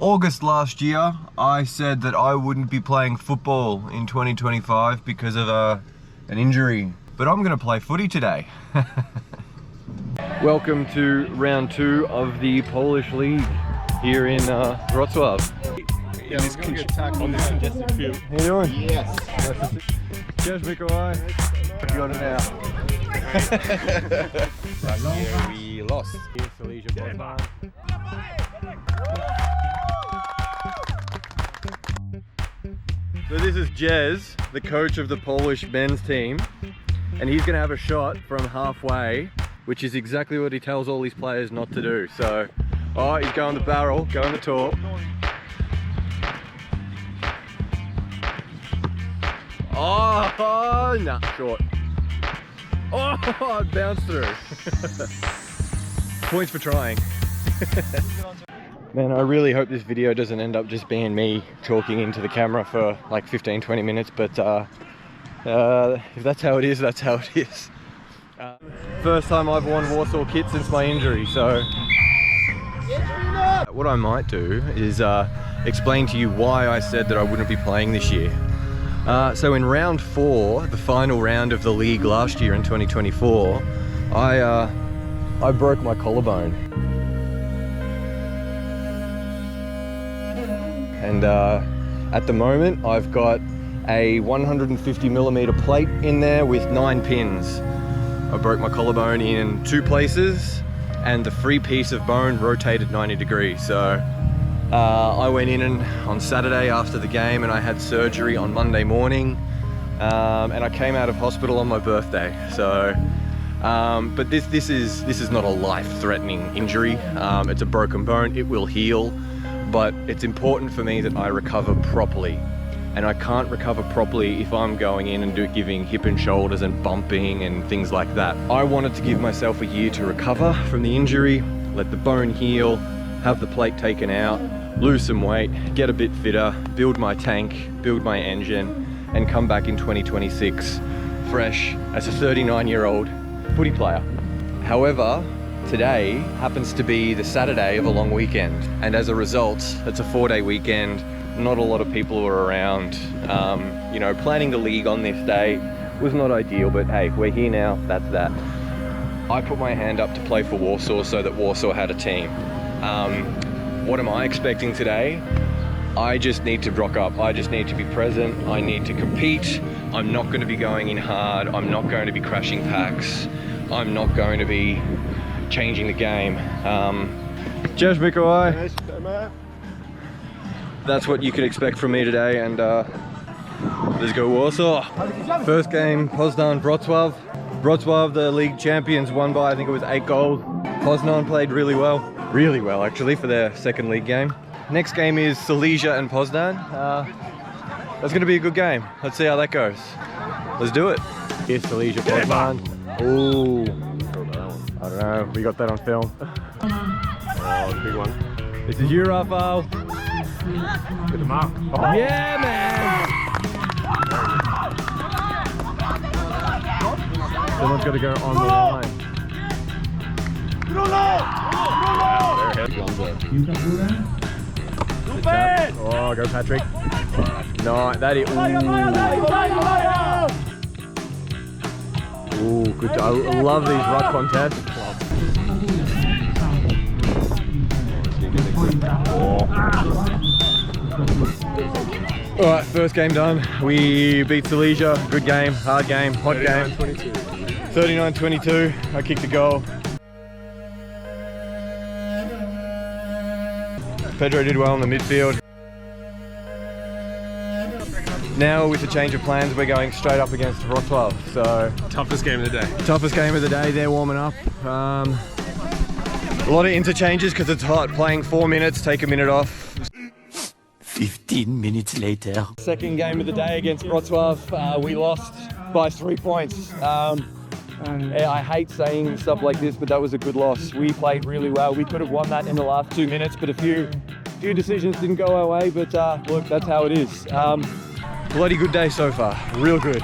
August last year, I said that I wouldn't be playing football in 2025 because of an injury, but I'm going to play footy today. Welcome to round 2 of the Polish League here in Wrocław. Yeah, we're going to get tackled on this congested field. How you doing? Yes. Cheers, Mikołaj. You got it now. Last year we lost. So this is Jez, the coach of the Polish men's team, and he's going to have a shot from halfway, which is exactly what he tells all his players not to do. So, oh, he's going the barrel, going the top. Oh, nah, short. Oh, it bounced through. Points for trying. Man, I really hope this video doesn't end up just being me talking into the camera for like 15-20 minutes, but if that's how it is, that's how it is. First time I've worn Warsaw kit since my injury, so what I might do is explain to you why I said that I wouldn't be playing this year. So in round 4, the final round of the league last year in 2024, I broke my collarbone. And at the moment, I've got a 150mm plate in there with 9 pins. I broke my collarbone in 2 places, and the free piece of bone rotated 90 degrees. So I went in on Saturday after the game, and I had surgery on Monday morning, and I came out of hospital on my birthday. So, but this is not a life-threatening injury. It's a broken bone. It will heal. But it's important for me that I recover properly, and I can't recover properly if I'm going in and giving hip and shoulders and bumping and things like that. I wanted to give myself a year to recover from the injury, let the bone heal, have the plate taken out, lose some weight, get a bit fitter, build my tank, build my engine, and come back in 2026 fresh as a 39-year-old footy player. However, today happens to be the Saturday of a long weekend, and as a result, it's a 4-day weekend. Not a lot of people were around. You know, planning the league on this day was not ideal, but hey, we're here now, that's that. I put my hand up to play for Warsaw so that Warsaw had a team. What am I expecting today? I just need to rock up. I just need to be present. I need to compete. I'm not going to be going in hard. I'm not going to be crashing packs. I'm not going to be changing the game. Cheers, Mikołaj. That's what you could expect from me today, and let's go Warsaw. First game, Poznan Wrocław. Wrocław, the league champions, won by I think it was 8 goals. Poznan played really well actually for their second league game. Next game is Silesia and Poznan. That's going to be a good game. Let's see how that goes. Let's do it. Here's Silesia Poznan. Ooh. I don't know, we got that on film. Oh, big one. This is you, Rafael. Get him up. Oh. Yeah, man! Someone's got to go on the line. Oh, go Patrick. No, that is... Ooh, good. I love these ruck contests. Alright, first game done. We beat Silesia. Good game, hard game, hot game. 39-22. I kicked a goal. Pedro did well in the midfield. Now with the change of plans, we're going straight up against Wrocław. So Toughest game of the day. Toughest game of the day. They're warming up. A lot of interchanges because it's hot. Playing 4 minutes, take a minute off. 15 minutes later. Second game of the day against Wrocław. We lost by 3 points. I hate saying stuff like this, but that was a good loss. We played really well. We could have won that in the last 2 minutes, but a few decisions didn't go our way. But look, that's how it is. Bloody good day so far. Real good.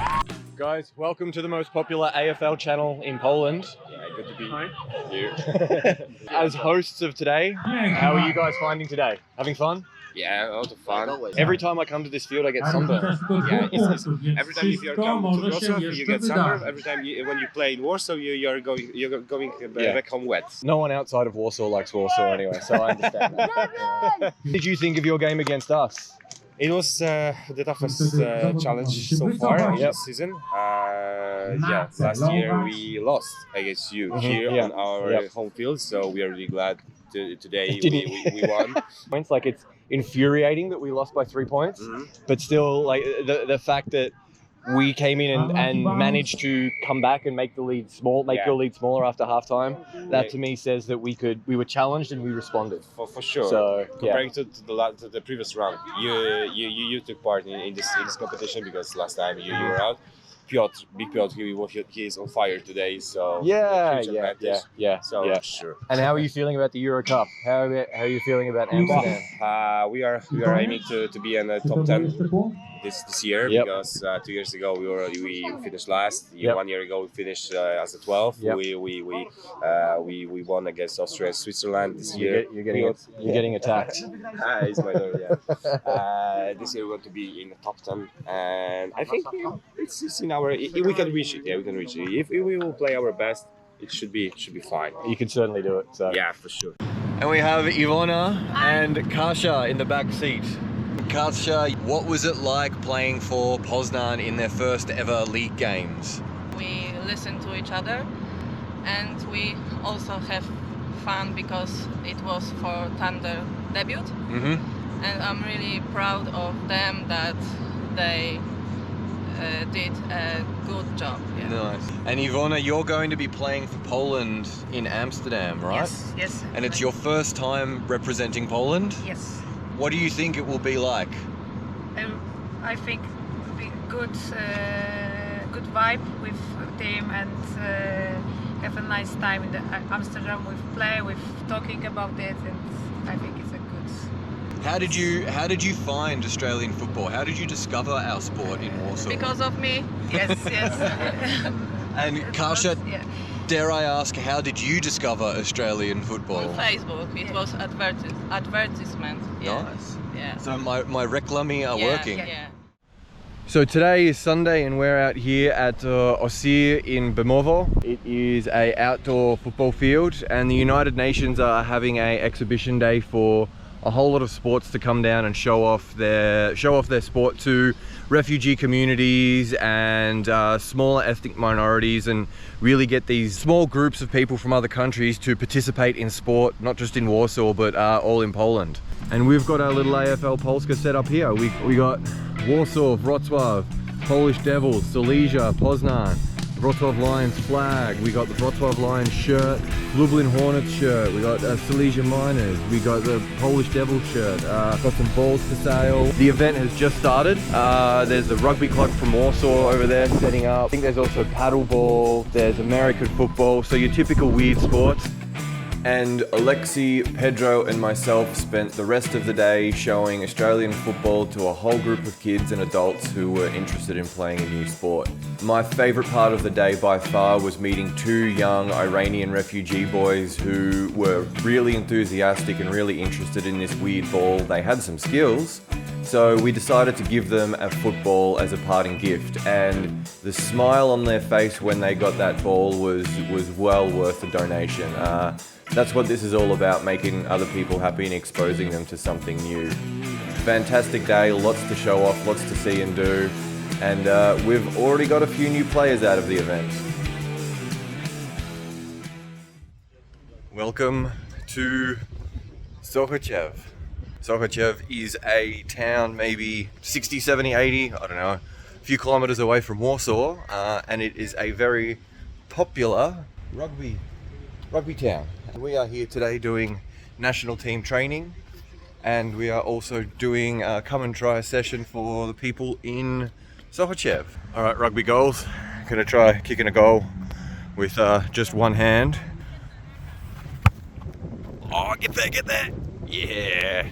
Guys, welcome to the most popular AFL channel in Poland. Good to be here. As hosts of today, how are you guys finding today? Having fun? Yeah, a lot of fun. Every time I come to this field, I get sunburned. Yeah, every time if you come to Wrocław, you get sunburn. Every time when you play in Warsaw, you're going back home wet. No one outside of Warsaw likes Warsaw anyway, so I understand that. Yeah. What did you think of your game against us? It was the toughest challenge so far this season. Last year we lost against you here on our home field, so we are really glad today we won. Points, like, it's infuriating that we lost by 3 points, but still, like, the fact that we came in and managed to come back and make the lead small, your lead smaller after halftime. That to me says that we were challenged and we responded. For sure. So comparing to the previous round, you took part in this competition because last time you were out. Big Piotr, he is on fire today, so yeah. So sure. And how are you feeling about the Euro Cup? How are you feeling about Amsterdam? We are aiming to be in the top 10 this year because 2 years ago we finished last. 1 year ago we finished as the 12th. We won against Austria and Switzerland this year. You're getting attacked. It's my turn, yeah. This year we want to be in the top 10, and I think it's in our. We can reach it. Yeah, we can reach it. If we will play our best, it should be fine. You can certainly do it. So. Yeah, for sure. And we have Ivona and Kasia in the back seat. Kasia, what was it like playing for Poznan in their first ever league games? We listen to each other, and we also have fun because it was for Thunder debut. And I'm really proud of them that they did a good job. Yeah. Nice. And Ivona, you're going to be playing for Poland in Amsterdam, right? Yes. And it's your first time representing Poland? Yes. What do you think it will be like? I think good vibe with team and have a nice time in Amsterdam with play, with talking about it, and I think it's a good. How did you find Australian football? How did you discover our sport in Warsaw? Because of me. Yes. And Kasia, dare I ask, how did you discover Australian football? On Facebook. It was advertisement. Yeah. Nice. Yeah. So my reklamy are working. Yeah. So today is Sunday and we're out here at Osir in Bemovo. It is a outdoor football field, and the United Nations are having a exhibition day for a whole lot of sports to come down and show off their sport to refugee communities and smaller ethnic minorities, and really get these small groups of people from other countries to participate in sport, not just in Warsaw but all in Poland. And we've got our little AFL Polska set up here. We got Warsaw, Wrocław, Polish Devils, Silesia, Poznan, Wrocław Lions flag, we got the Wrocław Lions shirt, Lublin Hornets shirt, we got Silesia Miners, we got the Polish Devils shirt, got some balls for sale. The event has just started. There's the rugby club from Warsaw over there setting up. I think there's also paddleball, there's American football, so your typical weird sports. And Alexi, Pedro and myself spent the rest of the day showing Australian football to a whole group of kids and adults who were interested in playing a new sport. My favourite part of the day by far was meeting two young Iranian refugee boys who were really enthusiastic and really interested in this weird ball. They had some skills, so we decided to give them a football as a parting gift, and the smile on their face when they got that ball was well worth the donation. That's what this is all about, making other people happy and exposing them to something new. Fantastic day, lots to show off, lots to see and do, and we've already got a few new players out of the event. Welcome to Sochaczew. Sochaczew is a town maybe 60, 70, 80, I don't know, a few kilometers away from Warsaw, and it is a very popular rugby town. We are here today doing national team training, and we are also doing a come and try session for the people in Sochaczew. All right, rugby goals. Gonna try kicking a goal with just one hand. Oh, get there! Yeah.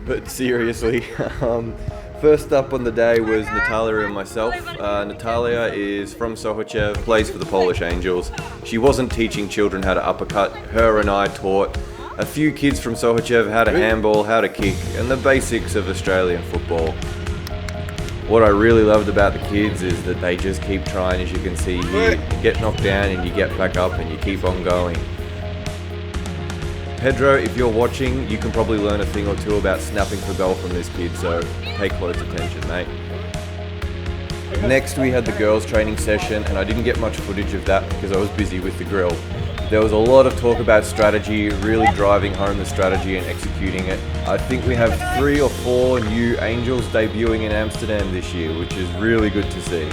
But seriously, First up on the day was Natalia and myself. Natalia is from Sochaczew, plays for the Polish Angels. She wasn't teaching children how to uppercut. Her and I taught a few kids from Sochaczew how to handball, how to kick, and the basics of Australian football. What I really loved about the kids is that they just keep trying. As you can see here, you get knocked down and you get back up and you keep on going. Pedro, if you're watching, you can probably learn a thing or two about snapping for goal from this kid, so pay close attention, mate. Next, we had the girls' training session, and I didn't get much footage of that because I was busy with the grill. There was a lot of talk about strategy, really driving home the strategy and executing it. I think we have 3 or 4 new Angels debuting in Amsterdam this year, which is really good to see.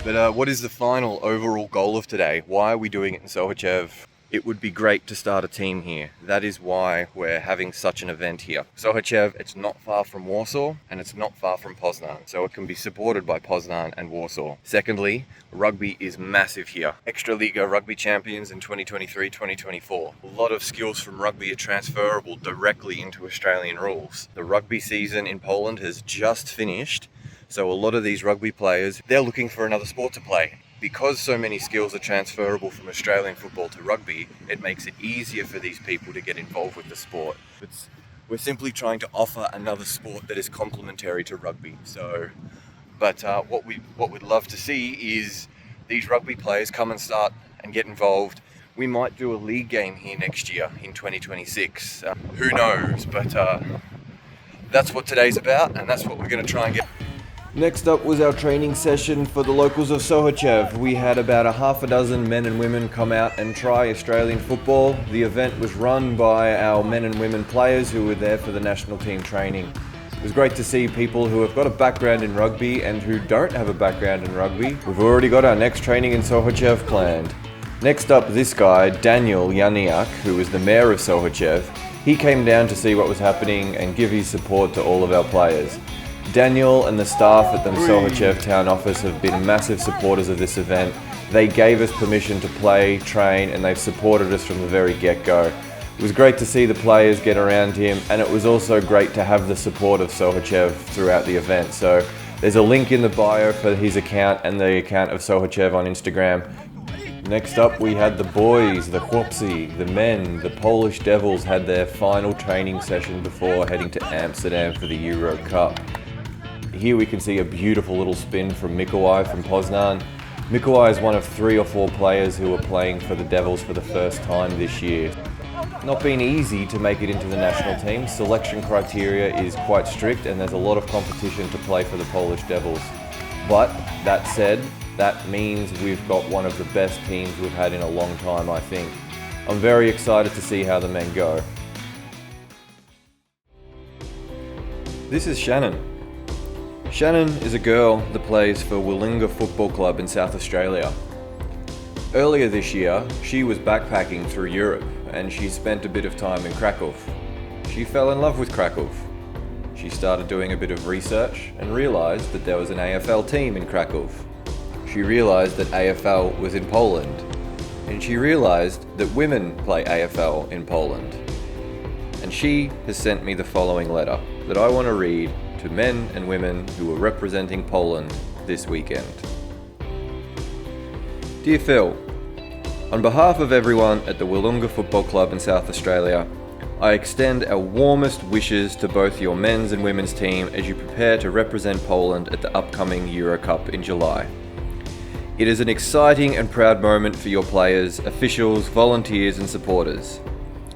But what is the final overall goal of today? Why are we doing it in Sochaczew? It would be great to start a team here. That is why we're having such an event here. Sochaczew, it's not far from Warsaw and it's not far from Poznan, so it can be supported by Poznan and Warsaw. Secondly, rugby is massive here. Extraliga rugby champions in 2023-2024. A lot of skills from rugby are transferable directly into Australian rules. The rugby season in Poland has just finished, so a lot of these rugby players, they're looking for another sport to play. Because so many skills are transferable from Australian football to rugby, it makes it easier for these people to get involved with the sport. We're simply trying to offer another sport that is complementary to rugby. What we'd love to see is these rugby players come and start and get involved. We might do a league game here next year in 2026. Who knows? But that's what today's about, and that's what we're going to try and get. Next up was our training session for the locals of Sochaczew. We had about a half a dozen men and women come out and try Australian football. The event was run by our men and women players who were there for the national team training. It was great to see people who have got a background in rugby and who don't have a background in rugby. We've already got our next training in Sochaczew planned. Next up, this guy, Daniel Janiak, who was the mayor of Sochaczew. He came down to see what was happening and give his support to all of our players. Daniel and the staff at the Sochaczew town office have been massive supporters of this event. They gave us permission to play, train, and they've supported us from the very get-go. It was great to see the players get around him, and it was also great to have the support of Sochaczew throughout the event. So there's a link in the bio for his account and the account of Sochaczew on Instagram. Next up, we had the boys, the chłopcy, the men, the Polish Devils had their final training session before heading to Amsterdam for the Euro Cup. Here we can see a beautiful little spin from Mikołaj from Poznan. Mikołaj is one of 3 or 4 players who are playing for the Devils for the first time this year. Not been easy to make it into the national team. Selection criteria is quite strict and there's a lot of competition to play for the Polish Devils. But that said, that means we've got one of the best teams we've had in a long time, I think. I'm very excited to see how the men go. This is Shannon. Shannon is a girl that plays for Willunga Football Club in South Australia. Earlier this year, she was backpacking through Europe and she spent a bit of time in Krakow. She fell in love with Krakow. She started doing a bit of research and realised that there was an AFL team in Krakow. She realised that AFL was in Poland, and she realised that women play AFL in Poland. And she has sent me the following letter that I want to read to men and women who are representing Poland this weekend. Dear Phil, on behalf of everyone at the Willunga Football Club in South Australia, I extend our warmest wishes to both your men's and women's team as you prepare to represent Poland at the upcoming Euro Cup in July. It is an exciting and proud moment for your players, officials, volunteers and supporters.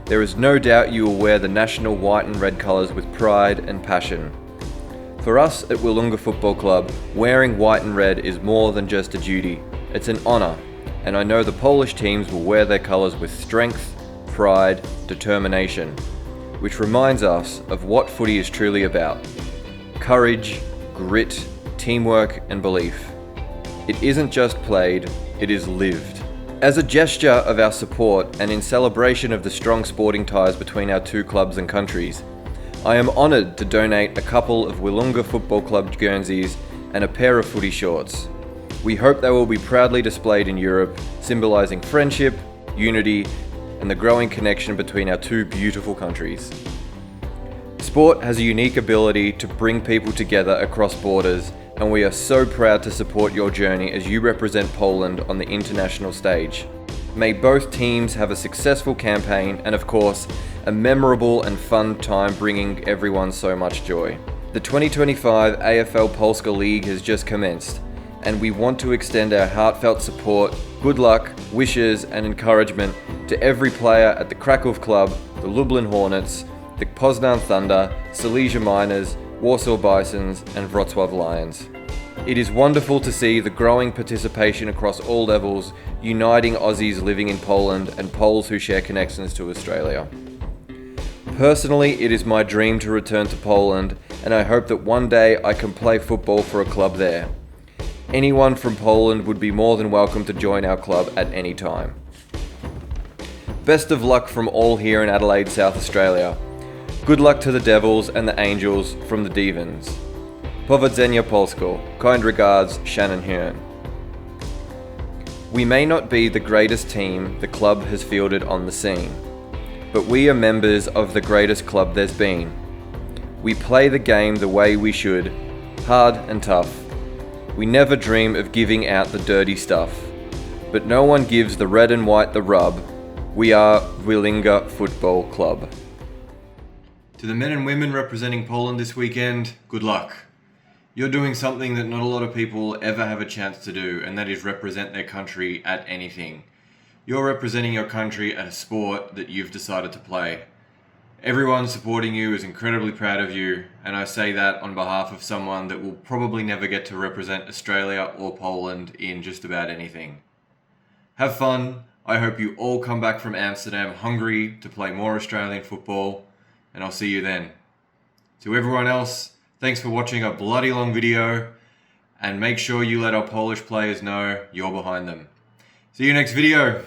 There is no doubt you will wear the national white and red colours with pride and passion. For us at Willunga Football Club, wearing white and red is more than just a duty, it's an honour, and I know the Polish teams will wear their colours with strength, pride, determination, which reminds us of what footy is truly about. Courage, grit, teamwork and belief. It isn't just played, it is lived. As a gesture of our support and in celebration of the strong sporting ties between our two clubs and countries, I am honoured to donate a couple of Willunga Football Club Guernseys and a pair of footy shorts. We hope they will be proudly displayed in Europe, symbolising friendship, unity, and the growing connection between our two beautiful countries. Sport has a unique ability to bring people together across borders, and we are so proud to support your journey as you represent Poland on the international stage. May both teams have a successful campaign and, of course, a memorable and fun time bringing everyone so much joy. The 2025 AFL Polska League has just commenced, and we want to extend our heartfelt support, good luck, wishes and encouragement to every player at the Kraków Club, the Lublin Hornets, the Poznan Thunder, Silesia Miners, Warsaw Bisons and Wrocław Lions. It is wonderful to see the growing participation across all levels, uniting Aussies living in Poland and Poles who share connections to Australia. Personally, it is my dream to return to Poland, and I hope that one day I can play football for a club there. Anyone from Poland would be more than welcome to join our club at any time. Best of luck from all here in Adelaide, South Australia. Good luck to the Devils and the Angels from the Devons. Powodzenia Polsko. Kind regards, Shannon Hearn. We may not be the greatest team the club has fielded on the scene, but we are members of the greatest club there's been. We play the game the way we should, hard and tough. We never dream of giving out the dirty stuff, but no one gives the red and white the rub. We are Wilinga Football Club. To the men and women representing Poland this weekend, good luck. You're doing something that not a lot of people ever have a chance to do, and that is represent their country at anything. You're representing your country at a sport that you've decided to play. Everyone supporting you is incredibly proud of you, and I say that on behalf of someone that will probably never get to represent Australia or Poland in just about anything. Have fun. I hope you all come back from Amsterdam hungry to play more Australian football, and I'll see you then. To everyone else, thanks for watching a bloody long video, and make sure you let our Polish players know you're behind them. See you next video.